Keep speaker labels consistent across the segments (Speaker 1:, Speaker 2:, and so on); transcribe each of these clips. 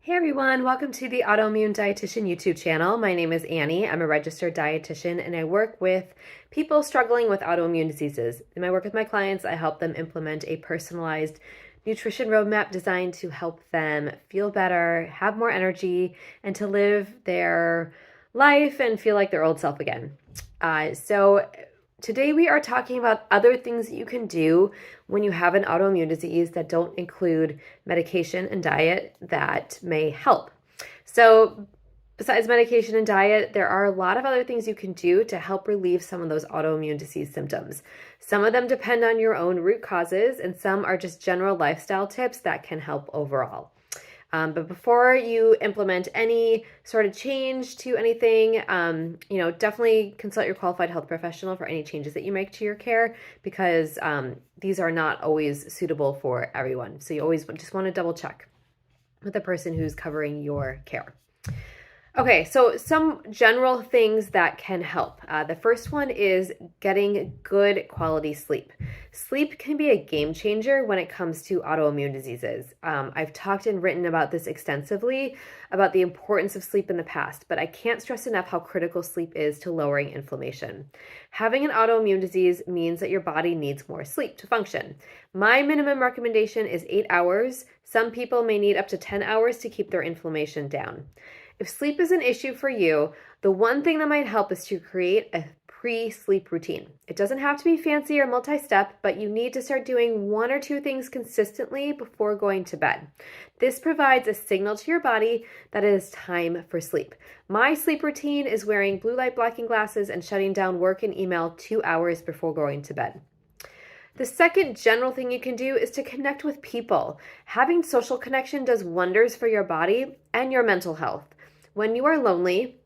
Speaker 1: Hey everyone, welcome to the Autoimmune Dietitian YouTube channel. My name is Annie. I'm a registered dietitian and I work with people struggling with autoimmune diseases. In my work with my clients, I help them implement a personalized nutrition roadmap designed to help them feel better, have more energy, and to live their life and feel like their old self again. So today we are talking about other things that you can do when you have an autoimmune disease that don't include medication and diet that may help. So besides medication and diet, there are a lot of other things you can do to help relieve some of those autoimmune disease symptoms. Some of them depend on your own root causes, and some are just general lifestyle tips that can help overall. But before you implement any sort of change to anything, definitely consult your qualified health professional for any changes that you make to your care, because these are not always suitable for everyone. So you always just want to double check with the person who's covering your care. Okay, so some general things that can help. The first one is getting good quality sleep. Sleep can be a game changer when it comes to autoimmune diseases. I've talked and written about this extensively, about the importance of sleep in the past, but I can't stress enough how critical sleep is to lowering inflammation. Having an autoimmune disease means that your body needs more sleep to function. My minimum recommendation is 8 hours. Some people may need up to 10 hours to keep their inflammation down. If sleep is an issue for you, the one thing that might help is to create a pre-sleep routine. It doesn't have to be fancy or multi-step, but you need to start doing one or two things consistently before going to bed. This provides a signal to your body that it is time for sleep. My sleep routine is wearing blue light blocking glasses and shutting down work and email 2 hours before going to bed. The second general thing you can do is to connect with people. Having social connection does wonders for your body and your mental health. When you are lonely,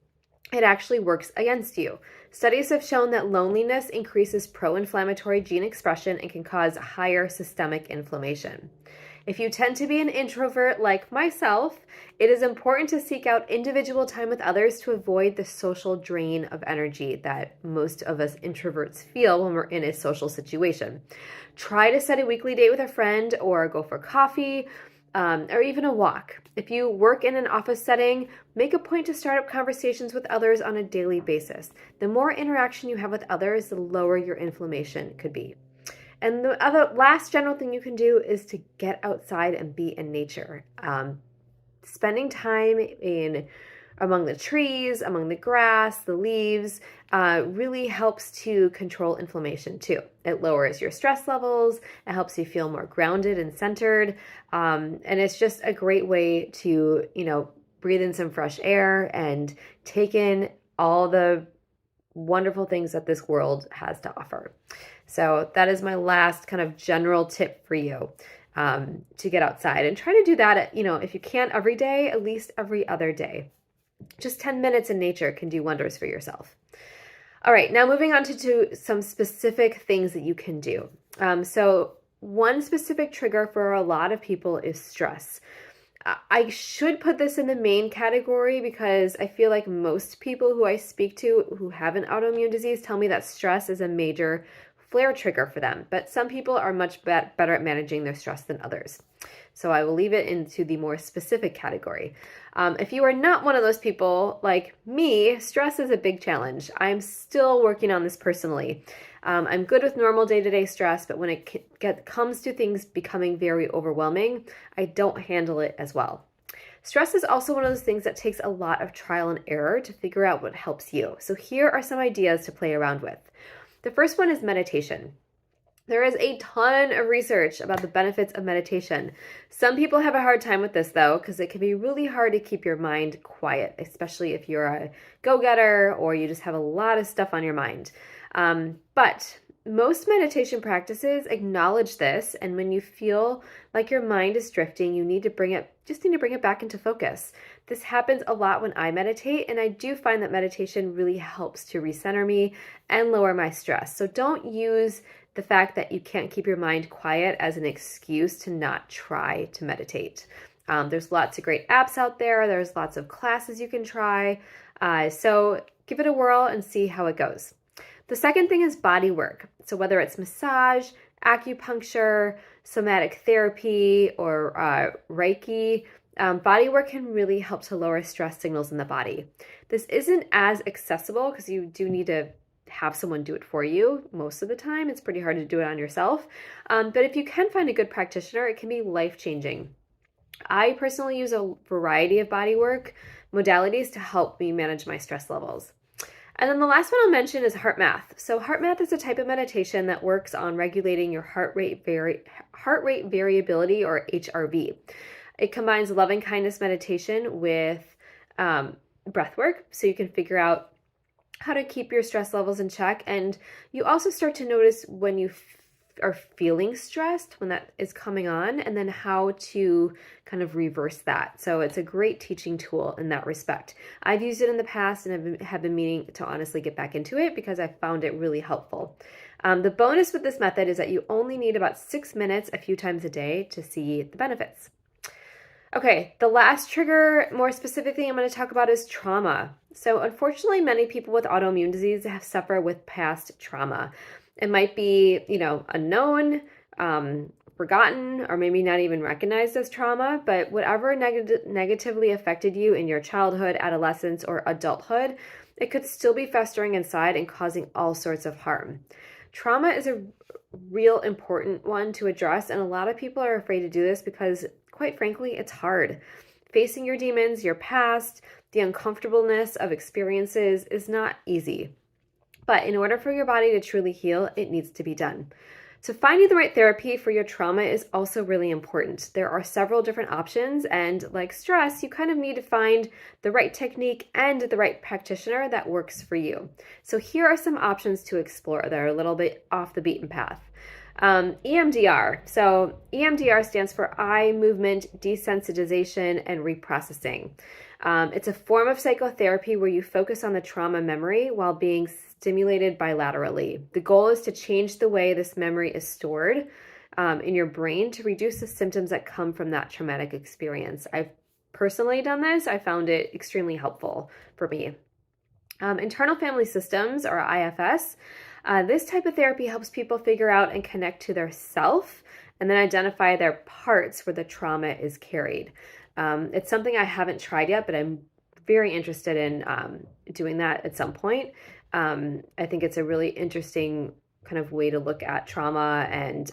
Speaker 1: it actually works against you. Studies have shown that loneliness increases pro-inflammatory gene expression and can cause higher systemic inflammation. If you tend to be an introvert like myself, it is important to seek out individual time with others to avoid the social drain of energy that most of us introverts feel when we're in a social situation. Try to set a weekly date with a friend or go for coffee, or even a walk. If you work in an office setting, make a point to start up conversations with others on a daily basis. The more interaction you have with others, the lower your inflammation could be. And the last general thing you can do is to get outside and be in nature. Spending time among the trees, among the grass, the leaves, really helps to control inflammation too. It lowers your stress levels, it helps you feel more grounded and centered, and it's just a great way to, breathe in some fresh air and take in all the wonderful things that this world has to offer. So that is my last kind of general tip for you, to get outside and try to do that, if you can't every day, at least every other day. Just 10 minutes in nature can do wonders for yourself. All right, now moving on to some specific things that you can do. So one specific trigger for a lot of people is stress. I should put this in the main category because I feel like most people who I speak to who have an autoimmune disease tell me that stress is a major flare trigger for them, but some people are much better at managing their stress than others. So I will leave it into the more specific category. If you are not one of those people like me, stress is a big challenge. I'm still working on this personally. I'm good with normal day-to-day stress, but when it comes to things becoming very overwhelming, I don't handle it as well. Stress is also one of those things that takes a lot of trial and error to figure out what helps you. So here are some ideas to play around with. The first one is meditation. There is a ton of research about the benefits of meditation. Some people have a hard time with this though, because it can be really hard to keep your mind quiet, especially if you're a go-getter or you just have a lot of stuff on your mind. But most meditation practices acknowledge this, and when you feel like your mind is drifting, you need to bring it back into focus. This happens a lot when I meditate, and I do find that meditation really helps to recenter me and lower my stress. So don't use the fact that you can't keep your mind quiet as an excuse to not try to meditate. There's lots of great apps out there. There's lots of classes you can try. So give it a whirl and see how it goes. The second thing is body work. So whether it's massage, acupuncture, somatic therapy, or Reiki, body work can really help to lower stress signals in the body. This isn't as accessible because you do need to have someone do it for you most of the time. It's pretty hard to do it on yourself. But if you can find a good practitioner, it can be life-changing. I personally use a variety of body work modalities to help me manage my stress levels. And then the last one I'll mention is heart math. So heart math is a type of meditation that works on regulating your heart rate variability, or HRV. It combines loving kindness meditation with breath work, so you can figure out how to keep your stress levels in check. And you also start to notice when you are feeling stressed, when that is coming on, and then how to kind of reverse that. So it's a great teaching tool in that respect. I've used it in the past and have been meaning to honestly get back into it because I found it really helpful. The bonus with this method is that you only need about 6 minutes a few times a day to see the benefits. Okay, the last trigger, more specifically, I'm going to talk about is trauma. So unfortunately, many people with autoimmune disease have suffered with past trauma. It might be, unknown, forgotten, or maybe not even recognized as trauma, but whatever negatively affected you in your childhood, adolescence, or adulthood, it could still be festering inside and causing all sorts of harm. Trauma is a real important one to address, and a lot of people are afraid to do this because, quite frankly, it's hard. Facing your demons, your past, the uncomfortableness of experiences is not easy. But in order for your body to truly heal, it needs to be done. So finding the right therapy for your trauma is also really important. There are several different options, and like stress, you kind of need to find the right technique and the right practitioner that works for you. So here are some options to explore that are a little bit off the beaten path. EMDR. So EMDR stands for eye movement desensitization and reprocessing. It's a form of psychotherapy where you focus on the trauma memory while being stimulated bilaterally. The goal is to change the way this memory is stored in your brain to reduce the symptoms that come from that traumatic experience. I've personally done this. I found it extremely helpful for me. Internal family systems, or IFS. This type of therapy helps people figure out and connect to their self and then identify their parts where the trauma is carried. It's something I haven't tried yet, but I'm very interested in doing that at some point. I think it's a really interesting kind of way to look at trauma and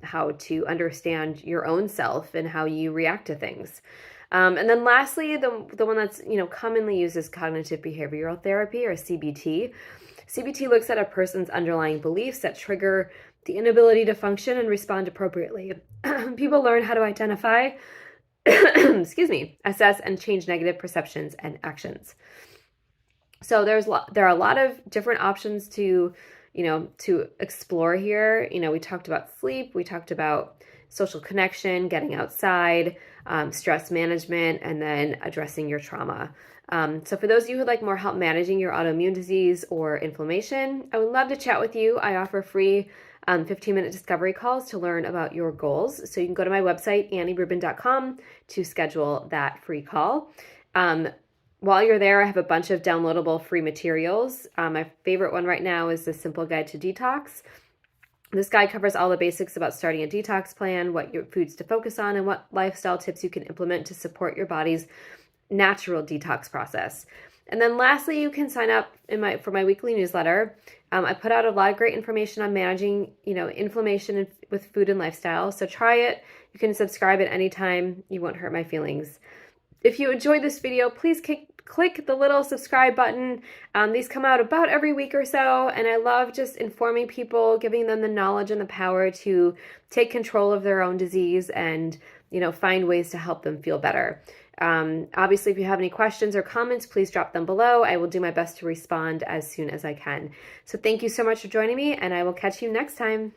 Speaker 1: how to understand your own self and how you react to things. And then lastly, the one that's commonly used is cognitive behavioral therapy, or CBT. CBT looks at a person's underlying beliefs that trigger the inability to function and respond appropriately. People learn how to identify, assess and change negative perceptions and actions. So there are a lot of different options to explore here. We talked about sleep, we talked about social connection, getting outside, stress management, and then addressing your trauma. So for those of you who would like more help managing your autoimmune disease or inflammation, I would love to chat with you. I offer free 15-minute discovery calls to learn about your goals. So you can go to my website, AnnieRubin.com, to schedule that free call. While you're there, I have a bunch of downloadable free materials. My favorite one right now is the Simple Guide to Detox. This guide covers all the basics about starting a detox plan, what your foods to focus on, and what lifestyle tips you can implement to support your body's natural detox process. And then lastly, you can sign up for my weekly newsletter. I put out a lot of great information on managing, inflammation with food and lifestyle. So try it. You can subscribe at any time. You won't hurt my feelings. If you enjoyed this video, please click the little subscribe button. These come out about every week or so, and I love just informing people, giving them the knowledge and the power to take control of their own disease and, find ways to help them feel better. Obviously, if you have any questions or comments, please drop them below. I will do my best to respond as soon as I can. So thank you so much for joining me, and I will catch you next time.